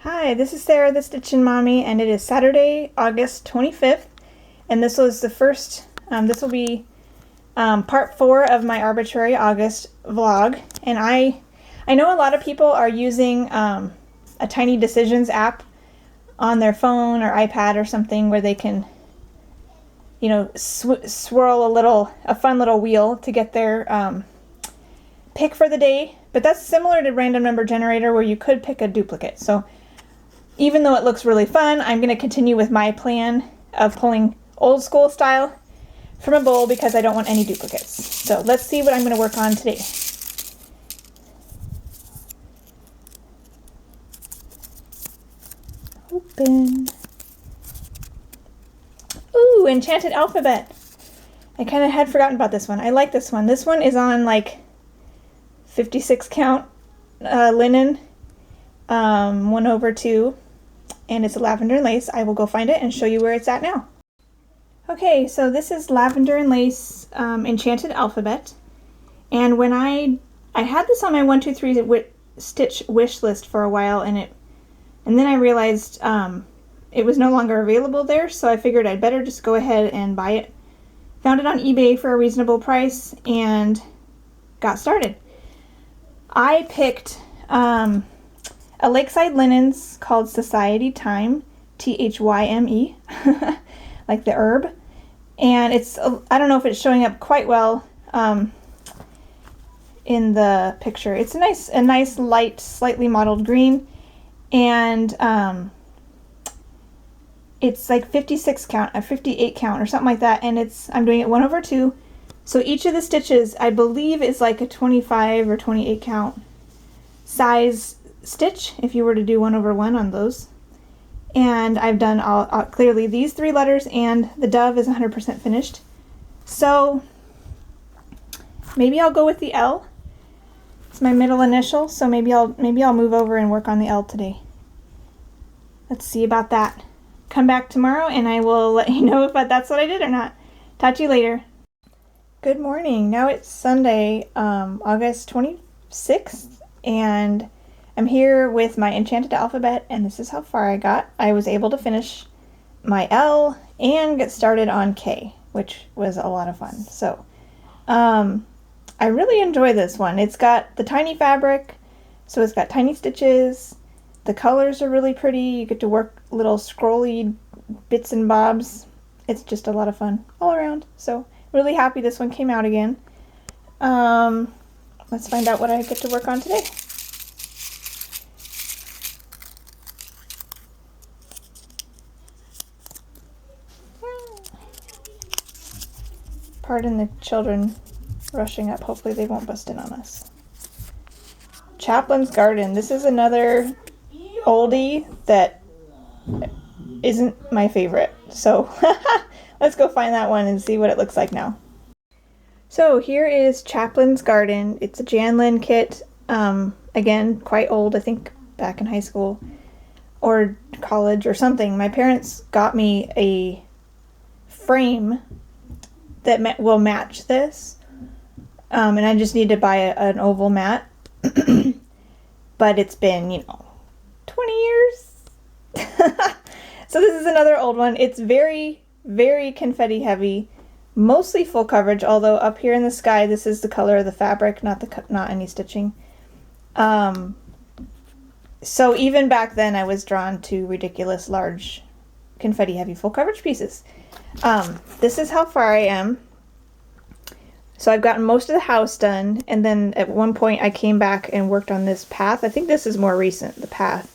Hi, this is Sarah the Stitchin' Mommy, and it is Saturday, August 25th, and this was the first, this will be part 4 of my Arbitrary August vlog, and I know a lot of people are using a Tiny Decisions app on their phone or iPad or something where they can, you know, swirl a fun little wheel to get their pick for the day, but that's similar to random number generator where you could pick a duplicate. So even though it looks really fun, I'm going to continue with my plan of pulling old school style from a bowl because I don't want any duplicates. So let's see what I'm going to work on today. Open. Ooh, Enchanted Alphabet. I kind of had forgotten about this one. I like this one. This one is on like 56 count linen, 1/2, and it's a lavender and lace. I will go find it and show you where it's at now. Okay, so this is lavender and lace Enchanted Alphabet, and when I had this on my 1, 2, 3 stitch wish list for a while, and then I realized it was no longer available there, so I figured I'd better just go ahead and buy it. Found it on eBay for a reasonable price and got started. I picked a Lakeside Linens called Society Thyme, Thyme, like the herb. And it's, I don't know if it's showing up quite well in the picture. It's a nice light, slightly mottled green. And it's like 56 count, 58 count or something like that. And I'm doing it 1/2. So each of the stitches, I believe, is like a 25 or 28 count size stitch if you were to do 1/1 on those. And I've done clearly these 3 letters, and the dove is 100% finished. So maybe I'll go with the L. It's my middle initial, so maybe I'll move over and work on the L today. Let's see about that. Come back tomorrow and I will let you know if that's what I did or not. Talk to you later. Good morning. Now it's Sunday, August 26th, and I'm here with my Enchanted Alphabet, and this is how far I got. I was able to finish my L and get started on K, which was a lot of fun. So I really enjoy this one. It's got the tiny fabric, so it's got tiny stitches. The colors are really pretty. You get to work little scrolly bits and bobs. It's just a lot of fun all around. So really happy this one came out again. Let's find out what I get to work on today. Pardon the children rushing up. Hopefully they won't bust in on us. Chaplins Garden. This is another oldie that isn't my favorite. So let's go find that one and see what it looks like now. So here is Chaplins Garden. It's a Jan Lynn kit. Again, quite old. I think back in high school or college or something. My parents got me a frame that will match this. And I just need to buy an oval mat. But it's been, 20 years. So this is another old one. It's very, very confetti heavy. Mostly full coverage, although up here in the sky, this is the color of the fabric, not any stitching. So even back then, I was drawn to ridiculous large confetti heavy full coverage pieces. This is how far I am. So I've gotten most of the house done, and then at one point I came back and worked on this path. I think this is more recent, the path.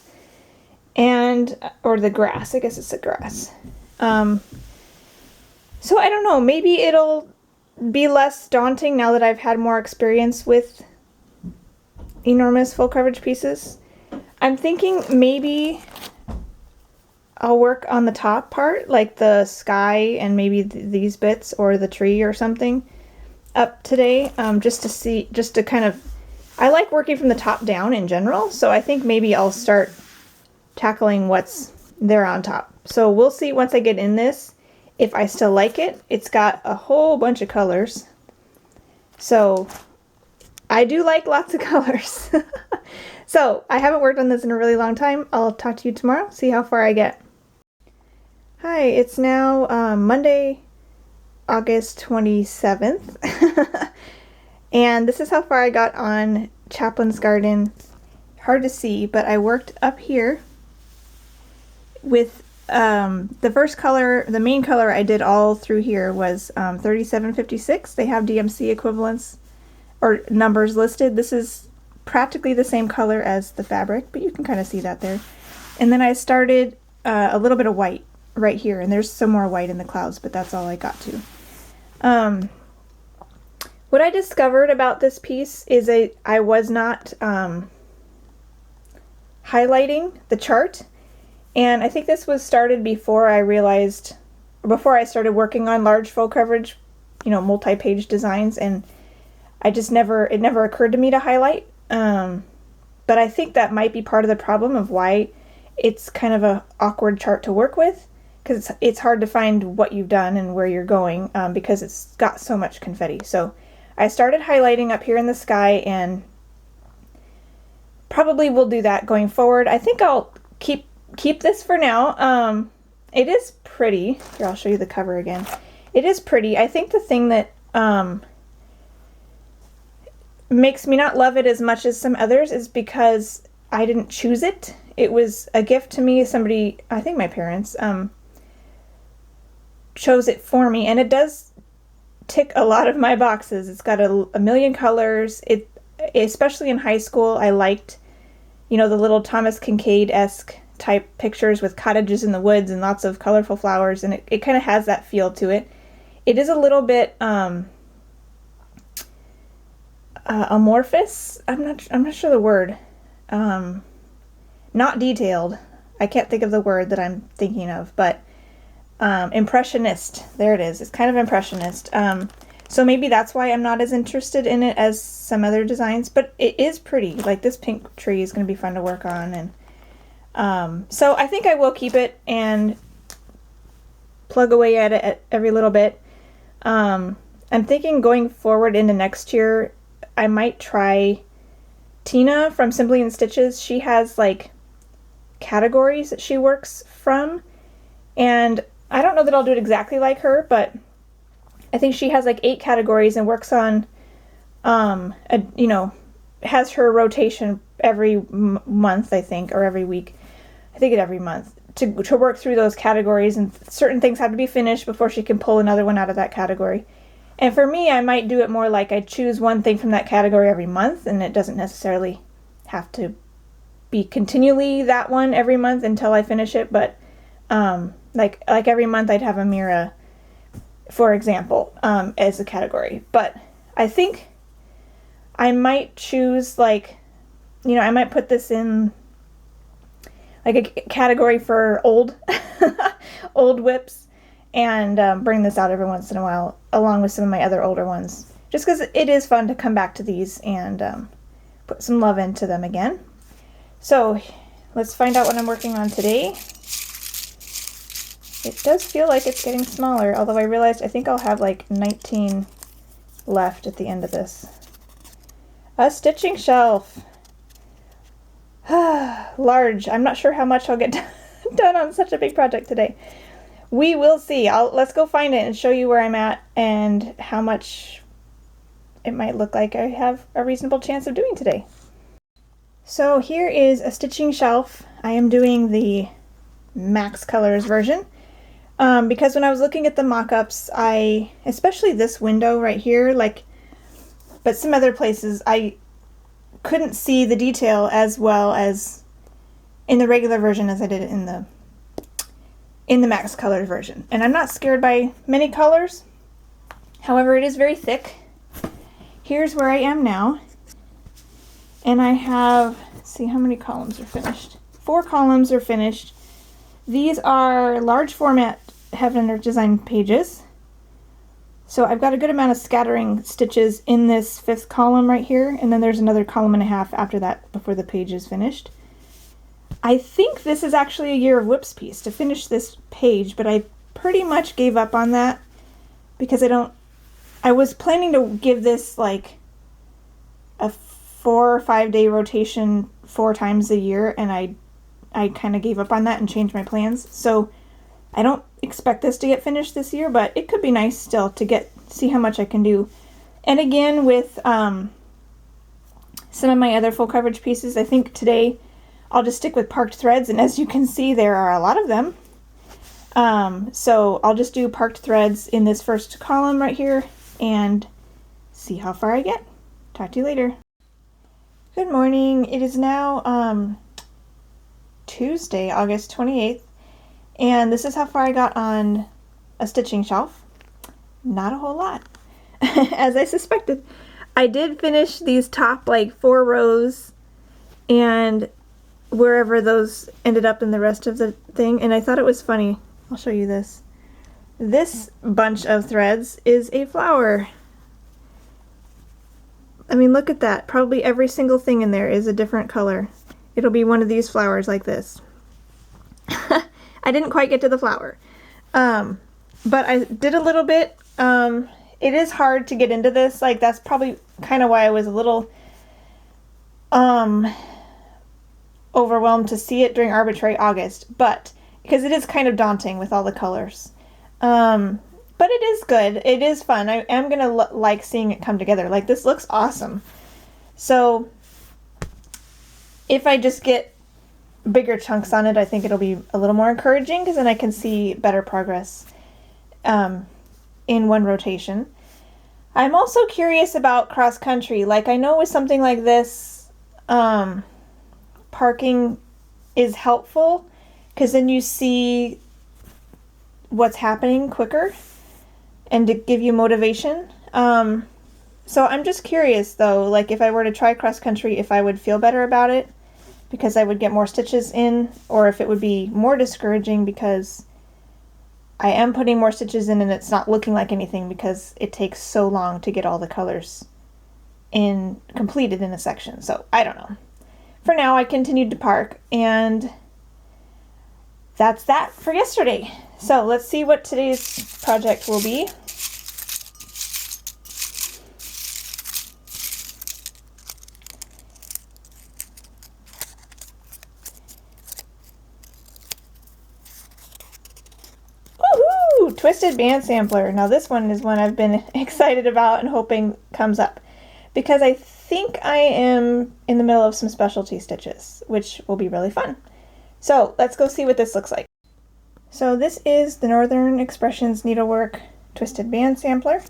Or the grass, I guess it's the grass. So I don't know, maybe it'll be less daunting now that I've had more experience with enormous full coverage pieces. I'm thinking maybe I'll work on the top part, like the sky and maybe these bits or the tree or something up today, just to kind of, I like working from the top down in general, so I think maybe I'll start tackling what's there on top. So we'll see once I get in this if I still like it. It's got a whole bunch of colors, so I do like lots of colors. So I haven't worked on this in a really long time. I'll talk to you tomorrow, see how far I get. Hi, it's now Monday, August 27th. And this is how far I got on Chaplins Garden. Hard to see, but I worked up here with the first color, the main color I did all through here was 3756. They have DMC equivalents or numbers listed. This is practically the same color as the fabric, but you can kind of see that there. And then I started a little bit of white right here, and there's some more white in the clouds, but that's all I got to. What I discovered about this piece is I was not highlighting the chart, and I think this was started before I realized, before I started working on large full coverage, you know, multi-page designs, and I just it never occurred to me to highlight. But I think that might be part of the problem of why it's kind of a awkward chart to work with, because it's hard to find what you've done and where you're going, because it's got so much confetti. So I started highlighting up here in the sky, and probably will do that going forward. I think I'll keep this for now. It is pretty. Here, I'll show you the cover again. It is pretty. I think the thing that makes me not love it as much as some others is because I didn't choose it. It was a gift to me. Somebody, I think my parents, chose it for me, and it does tick a lot of my boxes. It's got a million colors. It, especially in high school, I liked, you know, the little Thomas Kincaid-esque type pictures with cottages in the woods and lots of colorful flowers, and it kind of has that feel to it. It is a little bit amorphous. I'm not sure the word. Not detailed. I can't think of the word that I'm thinking of, but impressionist. There it is. It's kind of impressionist. So maybe that's why I'm not as interested in it as some other designs, but it is pretty. Like this pink tree is going to be fun to work on, and so I think I will keep it and plug away at it every little bit. I'm thinking going forward into next year, I might try Tina from Simply in Stitches. She has like categories that she works from, and I don't know that I'll do it exactly like her, but I think she has like 8 categories and works on, you know, has her rotation every month, I think, or every week. I think every month to work through those categories, and certain things have to be finished before she can pull another one out of that category. And for me, I might do it more like I choose one thing from that category every month, and it doesn't necessarily have to be continually that one every month until I finish it, but like every month I'd have a Mira, for example, as a category. But I think I might choose, like, you know, I might put this in like a category for old old whips, and bring this out every once in a while along with some of my other older ones, just because it is fun to come back to these and put some love into them again. So let's find out what I'm working on today. It does feel like it's getting smaller, although I realized I think I'll have like 19 left at the end of this. A stitching shelf. Large. I'm not sure how much I'll get done on such a big project today. We will see. Let's go find it and show you where I'm at and how much it might look like I have a reasonable chance of doing today. So here is a stitching shelf. I am doing the Max Colors version. Because when I was looking at the mock-ups, especially this window right here, but some other places, I couldn't see the detail as well as in the regular version as I did it in the Max Colors version. And I'm not scared by many colors. However, it is very thick. Here's where I am now. And I have, let's see how many columns are finished. 4 columns are finished. These are large format Heaven and Earth Design pages. So I've got a good amount of scattering stitches in this 5th column right here, and then there's another column and a half after that before the page is finished. I think this is actually a Year of Whips piece to finish this page, but I pretty much gave up on that because I was planning to give this like a 4 or 5 day rotation 4 times a year, and I kind of gave up on that and changed my plans. So I don't expect this to get finished this year, but it could be nice still to see how much I can do. And again, with some of my other full coverage pieces, I think today I'll just stick with parked threads, and as you can see, there are a lot of them. So I'll just do parked threads in this first column right here and see how far I get. Talk to you later. Good morning. It is now Tuesday, August 28th, and this is how far I got on a stitching shelf. Not a whole lot, as I suspected. I did finish these top like 4 rows and wherever those ended up in the rest of the thing, and I thought it was funny. I'll show you this. This bunch of threads is a flower. I mean, look at that. Probably every single thing in there is a different color. It'll be one of these flowers like this. I didn't quite get to the flower. But I did a little bit. It is hard to get into this. Like, that's probably kind of why I was a little overwhelmed to see it during Arbitrary August. But because it is kind of daunting with all the colors. But it is good. It is fun. I am going to like seeing it come together. Like, this looks awesome. So if I just get bigger chunks on it, I think it'll be a little more encouraging, because then I can see better progress in one rotation. I'm also curious about cross country. Like, I know with something like this, parking is helpful, because then you see what's happening quicker and to give you motivation. So I'm just curious though, like if I were to try cross country, if I would feel better about it because I would get more stitches in, or if it would be more discouraging because I am putting more stitches in and it's not looking like anything because it takes so long to get all the colors completed in a section. So I don't know. For now, I continued to park, and that's that for yesterday. So let's see what today's project will be. Woohoo! Twisted band sampler. Now this one is one I've been excited about and hoping comes up, because I think I am in the middle of some specialty stitches, which will be really fun. So let's go see what this looks like. So this is the Northern Expressions Needlework Twisted Band Sampler.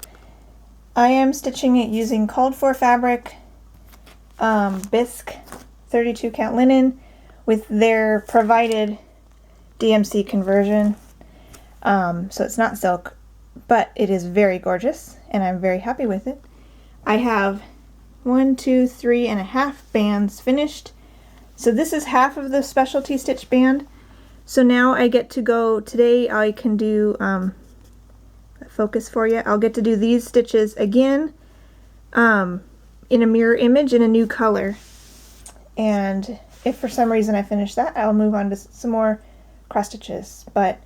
I am stitching it using called for fabric, bisque 32 count linen with their provided DMC conversion. So it's not silk, but it is very gorgeous and I'm very happy with it. I have 1, 2, 3.5 bands finished. So this is half of the specialty stitch band. So now I get to go, today I can do, focus for you, I'll get to do these stitches again in a mirror image in a new color. And if for some reason I finish that, I'll move on to some more cross stitches. But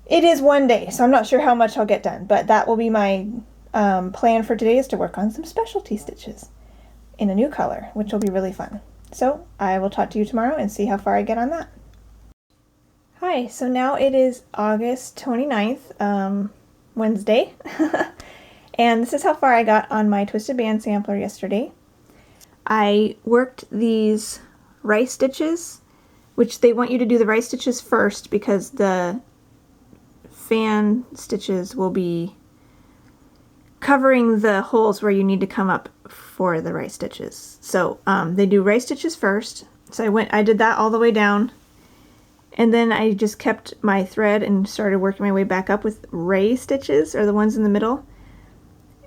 it is one day, so I'm not sure how much I'll get done, but that will be my plan for today, is to work on some specialty stitches in a new color, which will be really fun. So I will talk to you tomorrow and see how far I get on that. Hi, so now it is August 29th, Wednesday, and this is how far I got on my twisted band sampler yesterday. I worked these rice stitches, which they want you to do the rice stitches first because the fan stitches will be covering the holes where you need to come up for the rice stitches. So they do rice stitches first. So I did that all the way down, and then I just kept my thread and started working my way back up with ray stitches, or the ones in the middle.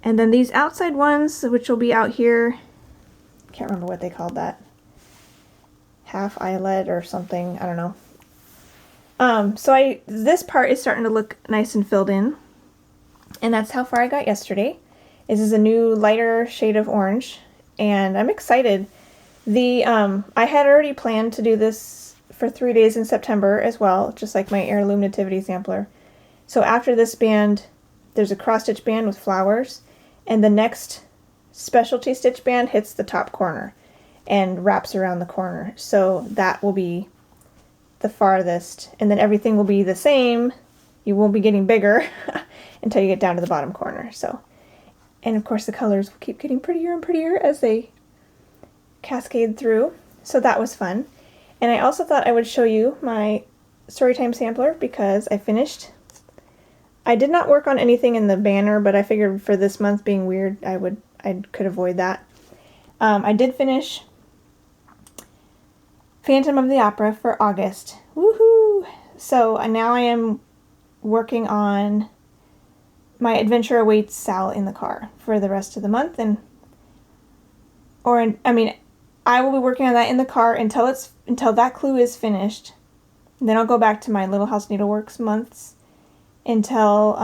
And then these outside ones, which will be out here, can't remember what they called that, half eyelet or something, I don't know. So this part is starting to look nice and filled in. And that's how far I got yesterday. This is a new lighter shade of orange, and I'm excited. I had already planned to do this for 3 days in September as well, just like my Heirloom Nativity sampler. So after this band, there's a cross stitch band with flowers, and the next specialty stitch band hits the top corner. and wraps around the corner. So that will be the farthest, and then everything will be the same. You won't be getting bigger until you get down to the bottom corner. So, and of course the colors will keep getting prettier and prettier as they cascade through. So that was fun. And I also thought I would show you my Storytime sampler because I finished. I did not work on anything in the banner, but I figured for this month being weird, I could avoid that. I did finish Phantom of the Opera for August. Woohoo! So now I am working on My Adventure Awaits Sal in the Car for the rest of the month, I will be working on that in the car until that clue is finished. And then I'll go back to my Little House Needleworks months until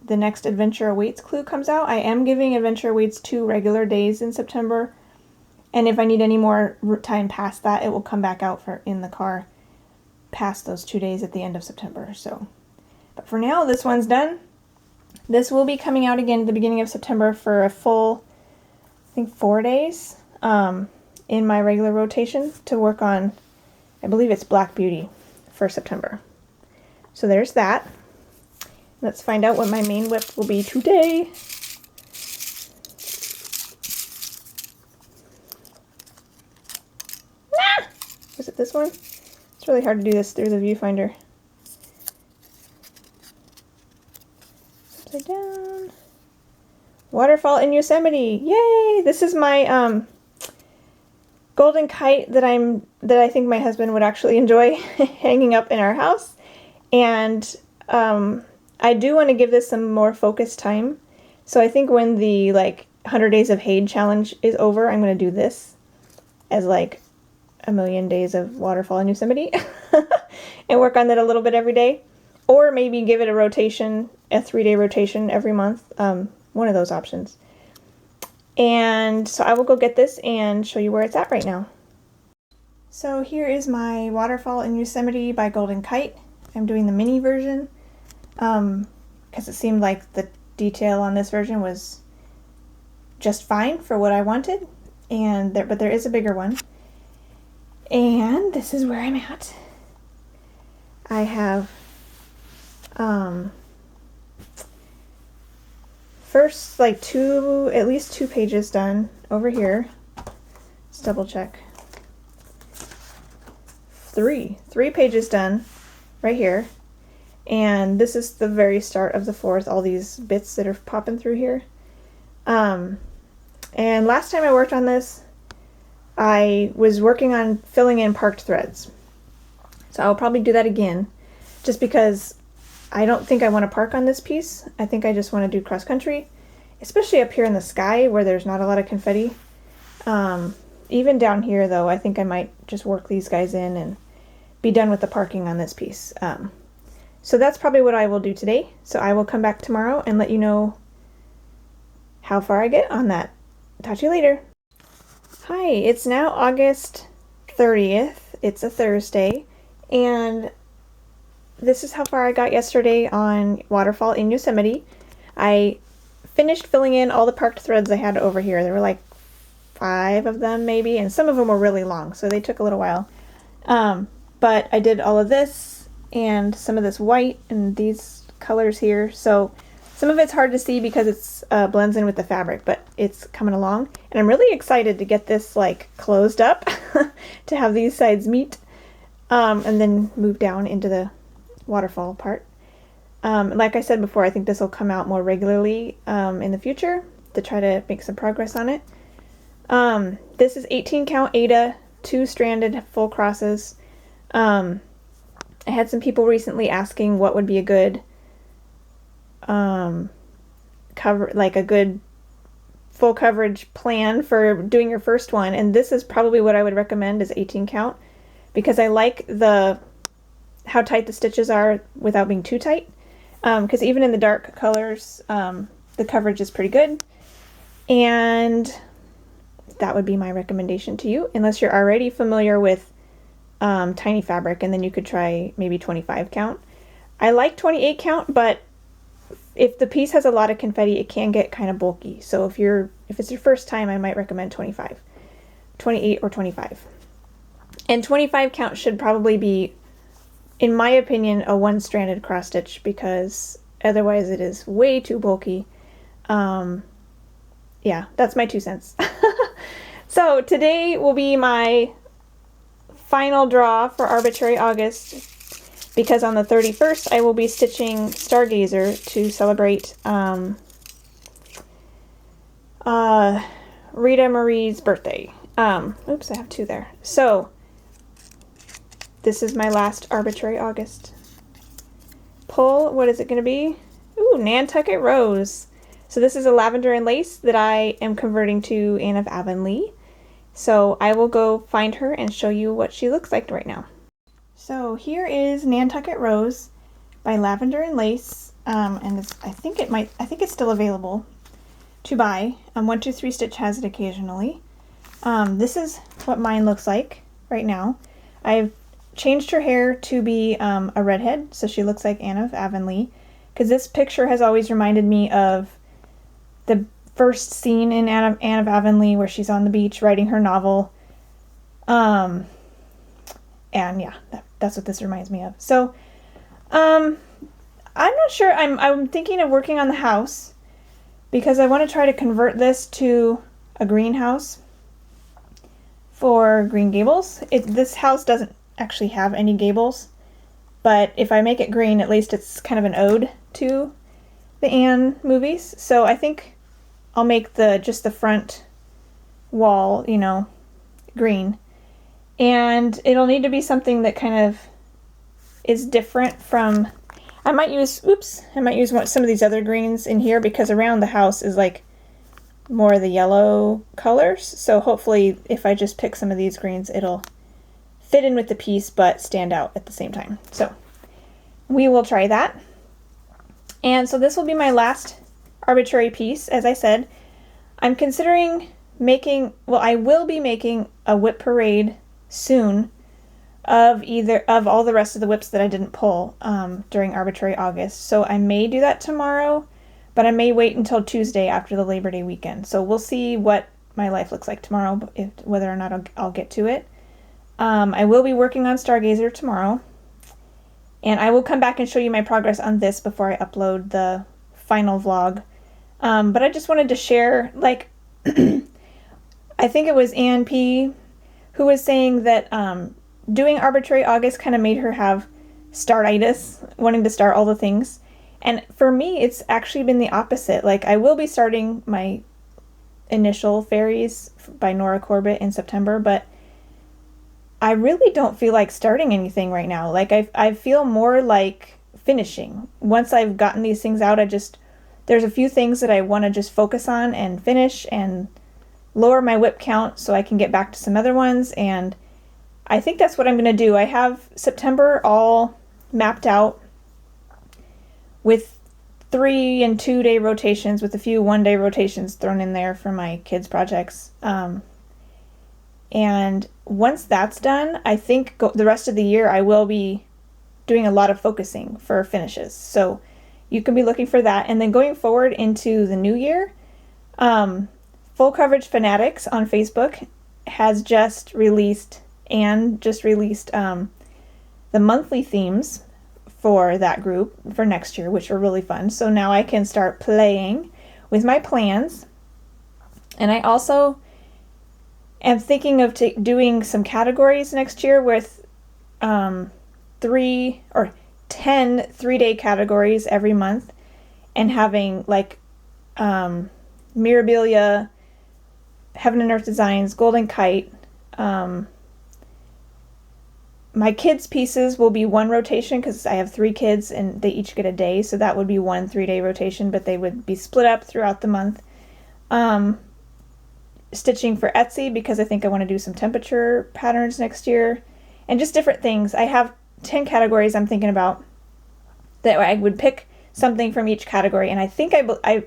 the next Adventure Awaits clue comes out. I am giving Adventure Awaits 2 regular days in September, and if I need any more time past that, it will come back out in the car past those 2 days at the end of September. So, but for now, this one's done. This will be coming out again at the beginning of September for a full, I think, 4 days in my regular rotation to work on, I believe it's Black Beauty for September. So there's that. Let's find out what my main whip will be today. Ah! Was it this one? It's really hard to do this through the viewfinder. Upside down. Waterfall in Yosemite. Yay! This is my golden kite that I think my husband would actually enjoy hanging up in our house. And I do want to give this some more focused time. So I think when the 100 Days of Hade challenge is over, I'm going to do this as like a million days of Waterfall in Yosemite and work on that a little bit every day. Or maybe give it a rotation, a 3-day rotation every month. One of those options. And so I will go get this and show you where it's at right now. So here is my Waterfall in Yosemite by Golden Kite. I'm doing the mini version because it seemed like the detail on this version was just fine for what I wanted, but there is a bigger one. And this is where I'm at. I have first at least two pages done over here. Let's double check. Three pages done right here. And this is the very start of the 4th, all these bits that are popping through here. And last time I worked on this, I was working on filling in parked threads. So I'll probably do that again, just because I don't think I want to park on this piece. I think I just want to do cross country, especially up here in the sky where there's not a lot of confetti. Even down here though, I think I might just work these guys in and be done with the parking on this piece. So that's probably what I will do today. So I will come back tomorrow and let you know how far I get on that. Talk to you later. Hi, it's now August 30th. It's a Thursday, and this is how far I got yesterday on Waterfall in Yosemite. I finished filling in all the parked threads I had over here. There were like 5 of them maybe, and some of them were really long, so they took a little while. But I did all of this and some of this white and these colors here. So some of it's hard to see because it's blends in with the fabric, but it's coming along. And I'm really excited to get this closed up to have these sides meet and then move down into the waterfall part. Like I said before, I think this will come out more regularly in the future to try to make some progress on it. This is 18 count Ada, 2 stranded full crosses. I had some people recently asking what would be a good cover, a good full coverage plan for doing your first one, and this is probably what I would recommend is 18 count, because I like how tight the stitches are without being too tight, because even in the dark colors the coverage is pretty good, and that would be my recommendation to you, unless you're already familiar with tiny fabric, and then you could try maybe 25 count. I like 28 count, but if the piece has a lot of confetti, it can get kind of bulky. So if it's your first time, I might recommend 25. 28 or 25. And 25 count should probably be, in my opinion, a one-stranded cross stitch, because otherwise it is way too bulky. Yeah, that's my 2 cents. So today will be my final draw for Arbitrary August, because on the 31st I will be stitching Stargazer to celebrate Rita Marie's birthday. Oops, I have 2 there. So this is my last Arbitrary August. Pull, what is it going to be? Ooh, Nantucket Rose. So this is a lavender and lace that I am converting to Anne of Avonlea. So I will go find her and show you what she looks like right now. So here is Nantucket Rose by Lavender and Lace, and I think it's still available to buy. 123 Stitch has it occasionally. This is what mine looks like right now. I've changed her hair to be a redhead, so she looks like Anne of Avonlea, because this picture has always reminded me of the first scene in Anne of Avonlea where she's on the beach writing her novel. And yeah, that's what this reminds me of. So I'm not sure. I'm thinking of working on the house, because I want to try to convert this to a greenhouse for Green Gables. This house doesn't actually have any gables, but if I make it green, at least it's kind of an ode to the Anne movies. So I think I'll make just the front wall, green. And it'll need to be something that kind of is different from, I might use some of these other greens in here, because around the house is like more of the yellow colors. So hopefully if I just pick some of these greens, it'll fit in with the piece but stand out at the same time. So we will try that. And so this will be my last Arbitrary piece. As I said, I'm considering I will be making a whip parade soon of all the rest of the whips that I didn't pull during Arbitrary August. So I may do that tomorrow, but I may wait until Tuesday after the Labor Day weekend. So we'll see what my life looks like tomorrow, whether or not I'll get to it. I will be working on Stargazer tomorrow, and I will come back and show you my progress on this before I upload the final vlog. But I just wanted to share, like, I think it was Ann P. who was saying that doing Arbitrary August kind of made her have startitis, wanting to start all the things. And for me, it's actually been the opposite. Like, I will be starting my initial fairies by Nora Corbett in September, but I really don't feel like starting anything right now. Like, I feel more like finishing. Once I've gotten these things out, there's a few things that I want to just focus on and finish and lower my whip count so I can get back to some other ones. And I think that's what I'm going to do. I have September all mapped out with 3 and 2 day rotations, with a few 1 day rotations thrown in there for my kids' projects. And once that's done, I think the rest of the year I will be doing a lot of focusing for finishes. So you can be looking for that. And then going forward into the new year, Full Coverage Fanatics on Facebook has just released the monthly themes for that group for next year, which are really fun. So now I can start playing with my plans. And I also am thinking of doing some categories next year with 3 or 10 3-day categories every month, and having like Mirabilia, Heaven and Earth Designs, Golden Kite. My kids' pieces will be 1 rotation, because I have 3 kids and they each get a day, so that would be 1 3-day rotation, but they would be split up throughout the month. Stitching for Etsy, because I think I want to do some temperature patterns next year, and just different things. I have 10 categories I'm thinking about that I would pick something from each category, and I think I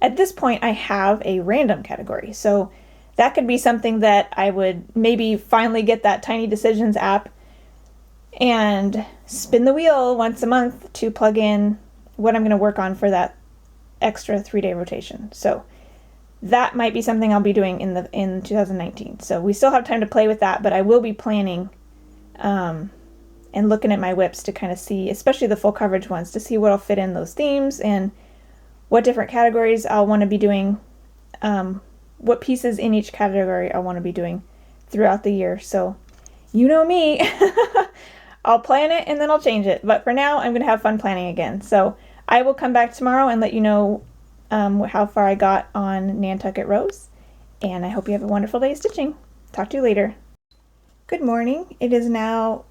at this point I have a random category, so that could be something that I would maybe finally get that Tiny Decisions app and spin the wheel once a month to plug in what I'm going to work on for that extra 3-day rotation. So that might be something I'll be doing in 2019. So we still have time to play with that, but I will be planning and looking at my whips to kind of see, especially the full coverage ones, to see what'll fit in those themes and what different categories I'll want to be doing, what pieces in each category I want to be doing throughout the year. So you know me, I'll plan it and then I'll change it. But for now, I'm going to have fun planning again. So I will come back tomorrow and let you know how far I got on Nantucket Rose. And I hope you have a wonderful day stitching. Talk to you later. Good morning. It is now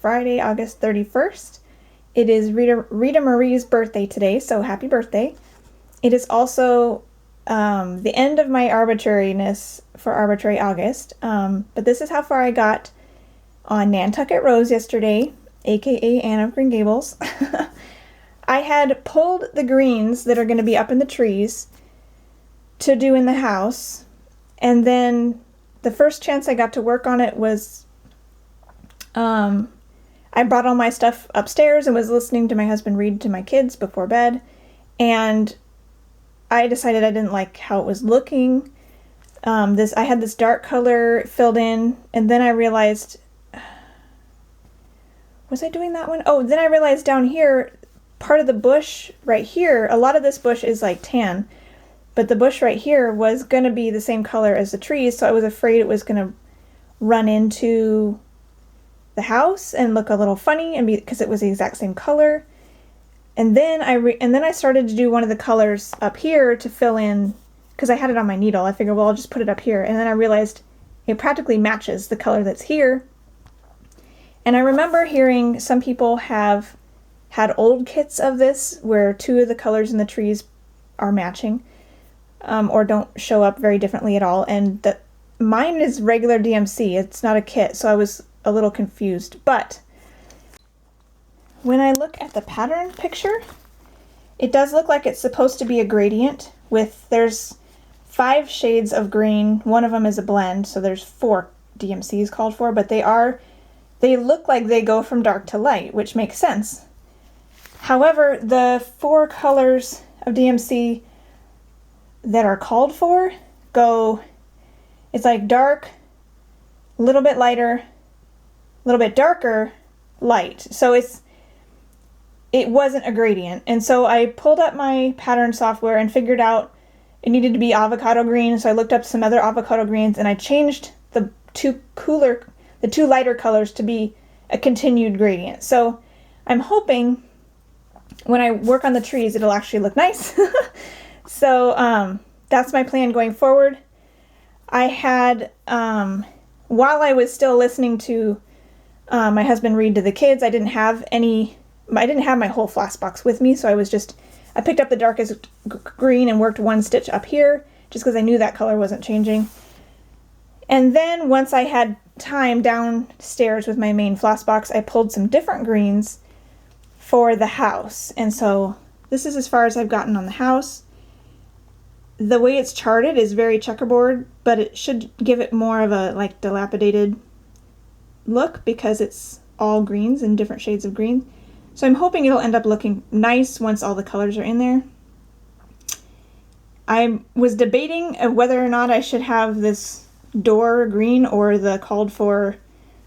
Friday, August 31st. It is Rita Marie's birthday today, so happy birthday. It is also the end of my arbitrariness for Arbitrary August, but this is how far I got on Nantucket Rose yesterday, aka Anne of Green Gables. I had pulled the greens that are going to be up in the trees to do in the house, and then the first chance I got to work on it was I brought all my stuff upstairs and was listening to my husband read to my kids before bed, and I decided I didn't like how it was looking. I had this dark color filled in, and then I realized, was I doing that one? Oh, then I realized down here, part of the bush right here, a lot of this bush is like tan, but the bush right here was going to be the same color as the trees, so I was afraid it was going to run into the house and look a little funny, and because it was the exact same color. And then I started to do one of the colors up here to fill in, because I had it on my needle. I figured, well, I'll just put it up here. And then I realized it practically matches the color that's here. And I remember hearing some people have had old kits of this where two of the colors in the trees are matching, or don't show up very differently at all. And mine is regular DMC. It's not a kit, so I was a little confused. But when I look at the pattern picture, it does look like it's supposed to be a gradient there's 5 shades of green. One of them is a blend, so there's 4 DMCs called for, but they look like they go from dark to light, which makes sense. However, the 4 colors of DMC that are called for it's like dark, a little bit lighter, a little bit darker, light. So it wasn't a gradient. And so I pulled up my pattern software and figured out it needed to be avocado green. So I looked up some other avocado greens and I changed the two lighter colors to be a continued gradient. So I'm hoping when I work on the trees, it'll actually look nice. So that's my plan going forward. I had, while I was still listening to my husband read to the kids, I didn't have my whole floss box with me, so I picked up the darkest green and worked one stitch up here, just because I knew that color wasn't changing. And then once I had time downstairs with my main floss box, I pulled some different greens for the house. And so this is as far as I've gotten on the house. The way it's charted is very checkerboard, but it should give it more of a like dilapidated look because it's all greens and different shades of green. So I'm hoping it'll end up looking nice once all the colors are in there. I was debating whether or not I should have this door green or the called for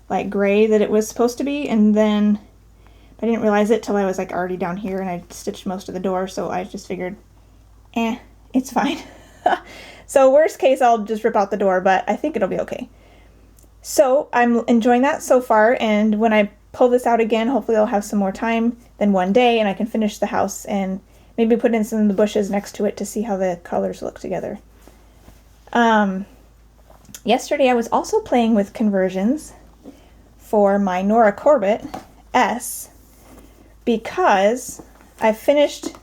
like gray that it was supposed to be, and then I didn't realize it till I was like already down here and I stitched most of the door, so I just figured, it's fine. So worst case, I'll just rip out the door, but I think it'll be okay. So I'm enjoying that so far, and when I pull this out again, hopefully I'll have some more time than one day and I can finish the house and maybe put in some of the bushes next to it to see how the colors look together. Yesterday I was also playing with conversions for my Nora Corbett S because I finished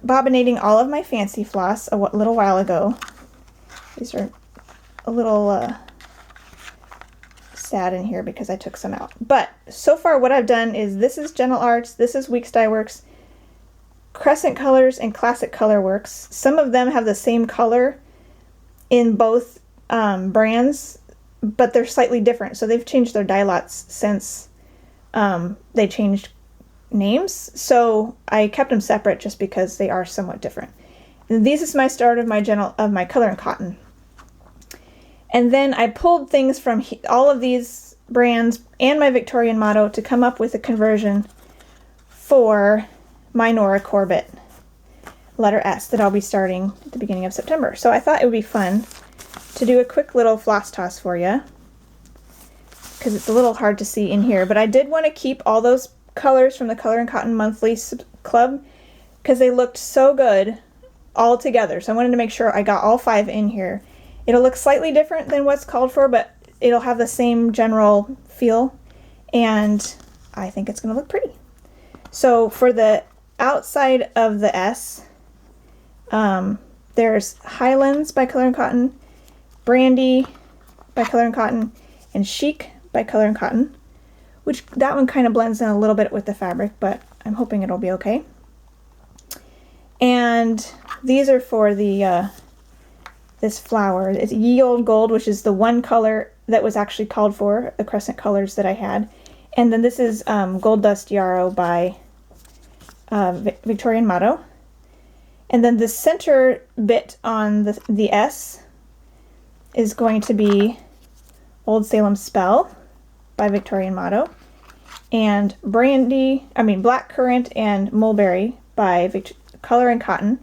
bobbinating all of my fancy floss a little while ago. These are a little sad in here because I took some out. But so far what I've done is this is Gentle Arts, this is Weeks Dye Works, Crescent Colors, and Classic Color Works. Some of them have the same color in both brands, but they're slightly different. So they've changed their dye lots since they changed names, so I kept them separate just because they are somewhat different. And this is my start of my color and cotton. And then I pulled things from all of these brands and my Victorian motto to come up with a conversion for my Nora Corbett letter S that I'll be starting at the beginning of September. So I thought it would be fun to do a quick little floss toss for you, because it's a little hard to see in here, but I did want to keep all those colors from the Color and Cotton Monthly Club because they looked so good all together. So I wanted to make sure I got all 5 in here. It'll look slightly different than what's called for, but it'll have the same general feel, and I think it's going to look pretty. So for the outside of the S, there's Highlands by Color and Cotton, Brandy by Color and Cotton, and Chic by Color and Cotton, which that one kind of blends in a little bit with the fabric, but I'm hoping it'll be okay. And these are for the this flower. It's Ye Old Gold, which is the one color that was actually called for, the crescent colors that I had. And then this is Gold Dust Yarrow by Victorian Motto. And then the center bit on the S is going to be Old Salem Spell by Victorian Motto. And Black Currant and Mulberry by Color and Cotton,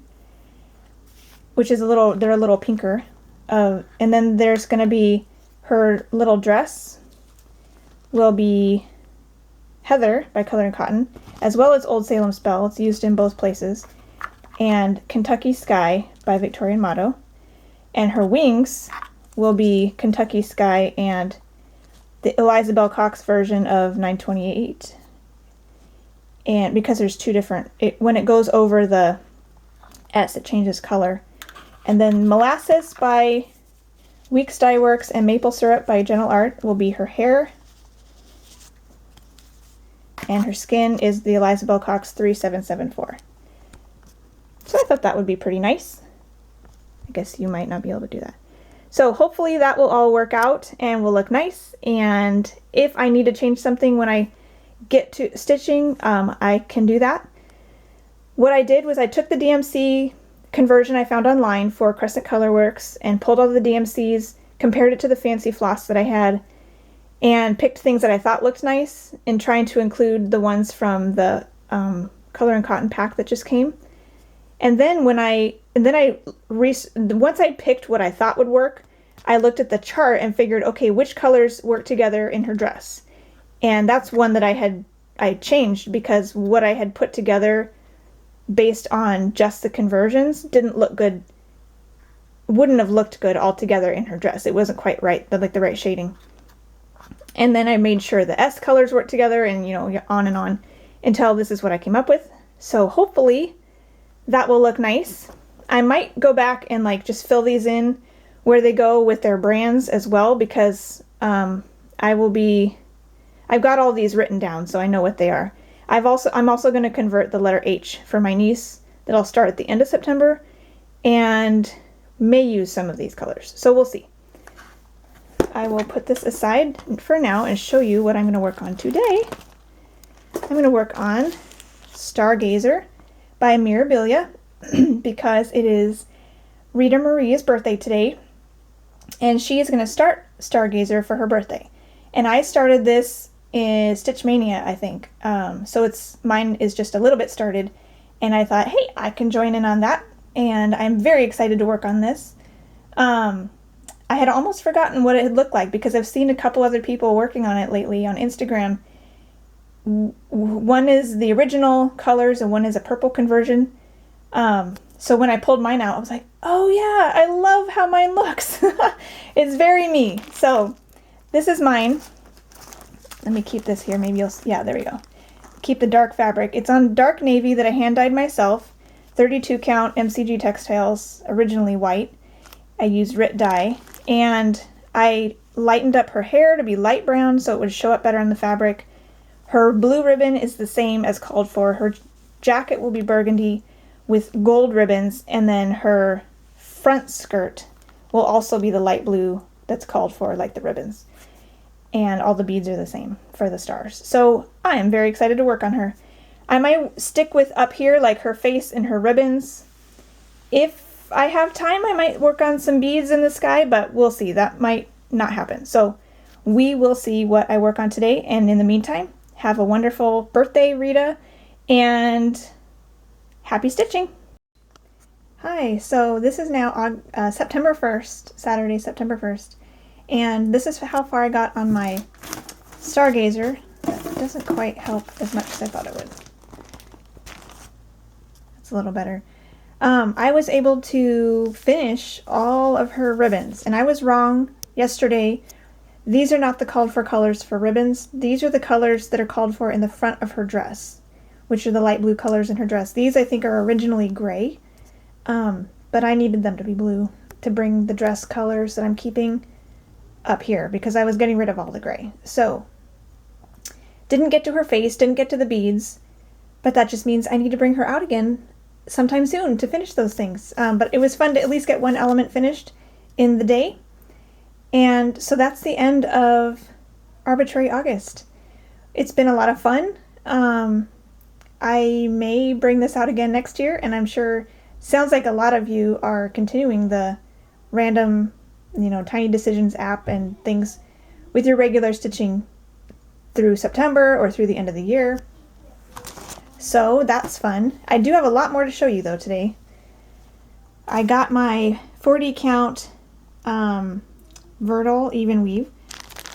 which is they're a little pinker. And then there's going to be her little dress will be Heather by Color and Cotton, as well as Old Salem Spell. It's used in both places. And Kentucky Sky by Victorian Motto. And her wings will be Kentucky Sky and the Eliza Bell Cox version of 928. And because there's two different, when it goes over the S, it changes color. And then Molasses by Weeks Dye Works and Maple Syrup by Gentle Art will be her hair. And her skin is the Eliza Bell Cox 3774. So I thought that would be pretty nice. I guess you might not be able to do that. So hopefully that will all work out and will look nice. And if I need to change something when I get to stitching, I can do that. What I did was I took the DMC conversion I found online for Crescent Colorworks and pulled all the DMCs, compared it to the fancy floss that I had, and picked things that I thought looked nice and trying to include the ones from the Color and Cotton pack that just came. And then once I picked what I thought would work, I looked at the chart and figured, okay, which colors work together in her dress? And that's one that I changed because what I had put together based on just the conversions wouldn't have looked good all together in her dress. It wasn't quite right, the right shading. And then I made sure the S colors worked together and, on and on until this is what I came up with. So hopefully that will look nice. I might go back and just fill these in where they go with their brands as well, because I've got all these written down so I know what they are. I'm also going to convert the letter H for my niece that I'll start at the end of September, and may use some of these colors. So we'll see. I will put this aside for now and show you what I'm going to work on today. I'm going to work on Stargazer by Mirabilia because it is Rita Marie's birthday today, and she is going to start Stargazer for her birthday. And I started this in Stitch Mania, I think. So mine is just a little bit started, and I thought, hey, I can join in on that, and I'm very excited to work on this. I had almost forgotten what it had looked like because I've seen a couple other people working on it lately on Instagram. One is the original colors and one is a purple conversion. So when I pulled mine out, I was like, oh yeah, I love how mine looks. It's very me. So this is mine. Let me keep this here. Maybe there we go. Keep the dark fabric. It's on dark navy that I hand dyed myself. 32 count MCG Textiles, originally white. I used RIT dye, and I lightened up her hair to be light brown so it would show up better on the fabric. Her blue ribbon is the same as called for. Her jacket will be burgundy with gold ribbons, and then her front skirt will also be the light blue that's called for, like the ribbons. And all the beads are the same for the stars. So I am very excited to work on her. I might stick with up here, like her face and her ribbons. If I have time, I might work on some beads in the sky, but we'll see. That might not happen. So we will see what I work on today. And in the meantime, have a wonderful birthday, Rita, and happy stitching. Hi, so this is now September 1st, Saturday, September 1st. And this is how far I got on my Stargazer. That doesn't quite help as much as I thought it would. It's a little better. I was able to finish all of her ribbons, and I was wrong yesterday. These are not the called for colors for ribbons. These are the colors that are called for in the front of her dress, which are the light blue colors in her dress. These I think are originally gray, but I needed them to be blue to bring the dress colors that I'm keeping up here because I was getting rid of all the gray. So didn't get to her face, didn't get to the beads, but that just means I need to bring her out again sometime soon to finish those things. But it was fun to at least get one element finished in the day. And so that's the end of Arbitrary August. It's been a lot of fun. I may bring this out again next year, and I'm sure, sounds like a lot of you are continuing the random, Tiny Decisions app and things with your regular stitching through September or through the end of the year. So that's fun. I do have a lot more to show you though today. I got my 40 count Vertical even weave.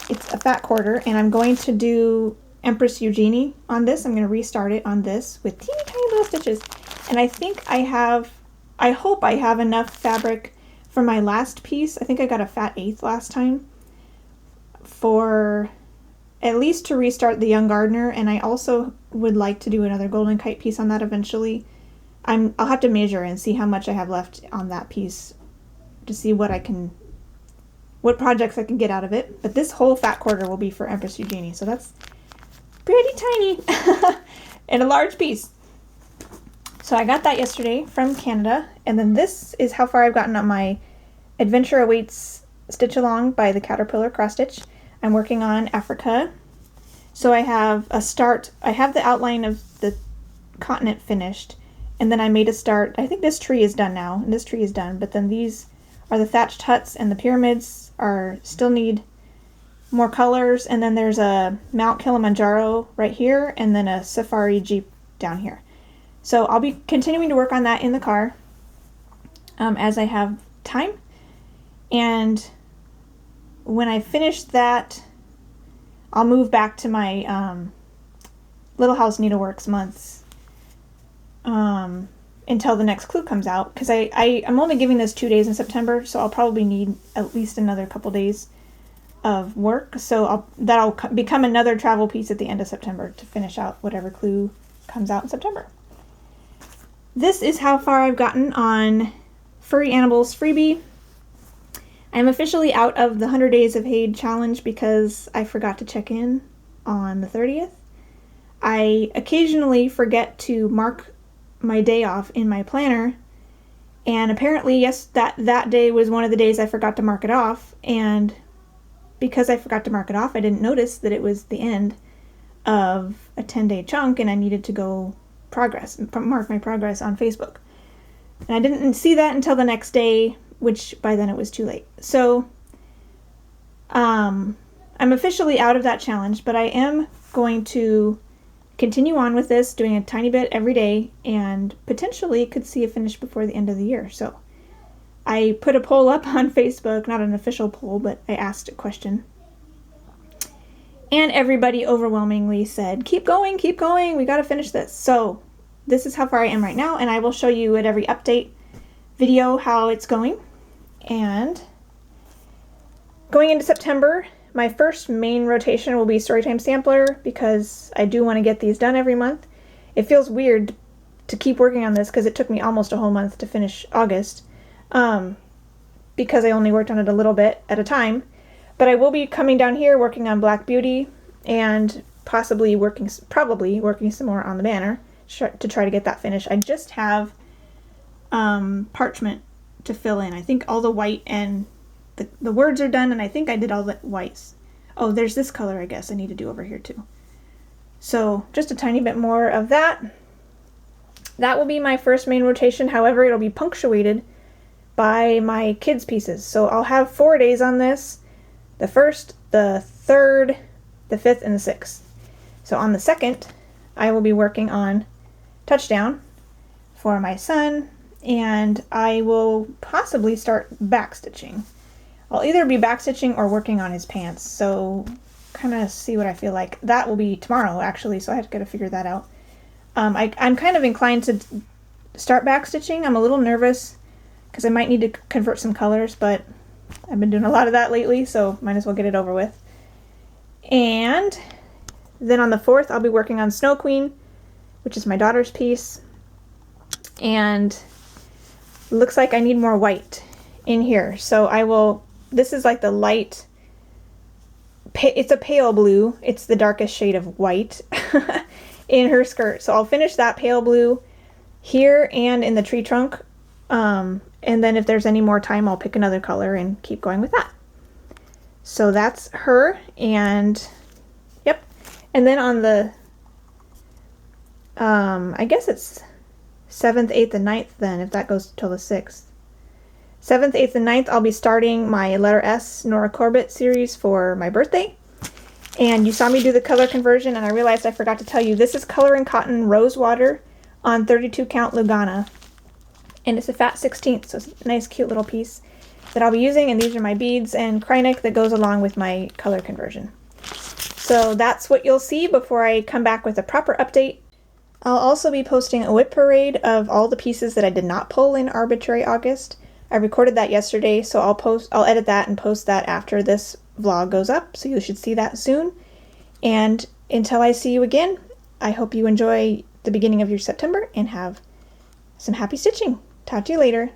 It's a fat quarter, and I'm going to do Empress Eugenie on this. I'm going to restart it on this with teeny tiny little stitches. And I think I hope I have enough fabric for my last piece. I think I got a fat eighth last time for at least to restart the Young Gardener, and I also would like to do another Golden Kite piece on that eventually. I'll have to measure and see how much I have left on that piece to see what projects I can get out of it. But this whole fat quarter will be for Empress Eugenie, so that's pretty tiny and a large piece. So I got that yesterday from Canada, and then this is how far I've gotten on my Adventure Awaits Stitch Along by the Caterpillar Cross Stitch. I'm working on Africa. So I have a start. I have the outline of the continent finished, and then I made a start. I think this tree is done now, and this tree is done, but then these are the thatched huts, and the pyramids still need more colors, and then there's a Mount Kilimanjaro right here, and then a safari jeep down here. So I'll be continuing to work on that in the car as I have time, and when I finish that, I'll move back to my Little House Needleworks months until the next clue comes out, because I'm only giving this 2 days in September, so I'll probably need at least another couple days of work. So that'll become another travel piece at the end of September to finish out whatever clue comes out in September. This is how far I've gotten on Furry Animals freebie. I'm officially out of the 100 Days of Hade challenge because I forgot to check in on the 30th. I occasionally forget to mark my day off in my planner, and apparently, yes, that day was one of the days I forgot to mark it off, and because I forgot to mark it off, I didn't notice that it was the end of a 10-day chunk, and I needed to go mark my progress on Facebook. And I didn't see that until the next day, which by then it was too late. So I'm officially out of that challenge, but I am going to continue on with this, doing a tiny bit every day, and potentially could see a finish before the end of the year. So I put a poll up on Facebook, not an official poll, but I asked a question. And everybody overwhelmingly said, keep going, we gotta finish this. So this is how far I am right now, and I will show you at every update video how it's going. And going into September, my first main rotation will be Storytime Sampler, because I do want to get these done every month. It feels weird to keep working on this because it took me almost a whole month to finish August, because I only worked on it a little bit at a time. But I will be coming down here working on Black Beauty, and probably working some more on the banner to try to get that finished. I just have parchment to fill in. I think all the white and the words are done, and I think I did all the whites. Oh, there's this color I guess I need to do over here too. So just a tiny bit more of that. That will be my first main rotation. However, it'll be punctuated by my kids' pieces. So I'll have 4 days on this. The 1st, the 3rd, the 5th, and the 6th. So on the 2nd, I will be working on Touchdown for my son, and I will possibly start backstitching. I'll either be backstitching or working on his pants, so kind of see what I feel like. That will be tomorrow, actually, so I have to figure that out. I'm kind of inclined to start backstitching. I'm a little nervous because I might need to convert some colors, but I've been doing a lot of that lately, so might as well get it over with. And then on the 4th, I'll be working on Snow Queen, which is my daughter's piece. And looks like I need more white in here. So I will, this is like the light, it's a pale blue. It's the darkest shade of white in her skirt. So I'll finish that pale blue here and in the tree trunk. And then if there's any more time, I'll pick another color and keep going with that. So that's her, and yep. And then on the, I guess it's 7th, 8th, and 9th then, if that goes till the 6th. 7th, 8th, and 9th, I'll be starting my letter S Nora Corbett series for my birthday. And you saw me do the color conversion, and I realized I forgot to tell you, this is Color and Cotton Rose Water on 32 count Lugana. And it's a fat 16th, so it's a nice cute little piece that I'll be using, and these are my beads and Krynic that goes along with my color conversion. So that's what you'll see before I come back with a proper update. I'll also be posting a whip parade of all the pieces that I did not pull in Arbitrary August. I recorded that yesterday, so I'll edit that and post that after this vlog goes up, so you should see that soon. And until I see you again, I hope you enjoy the beginning of your September and have some happy stitching. Talk to you later.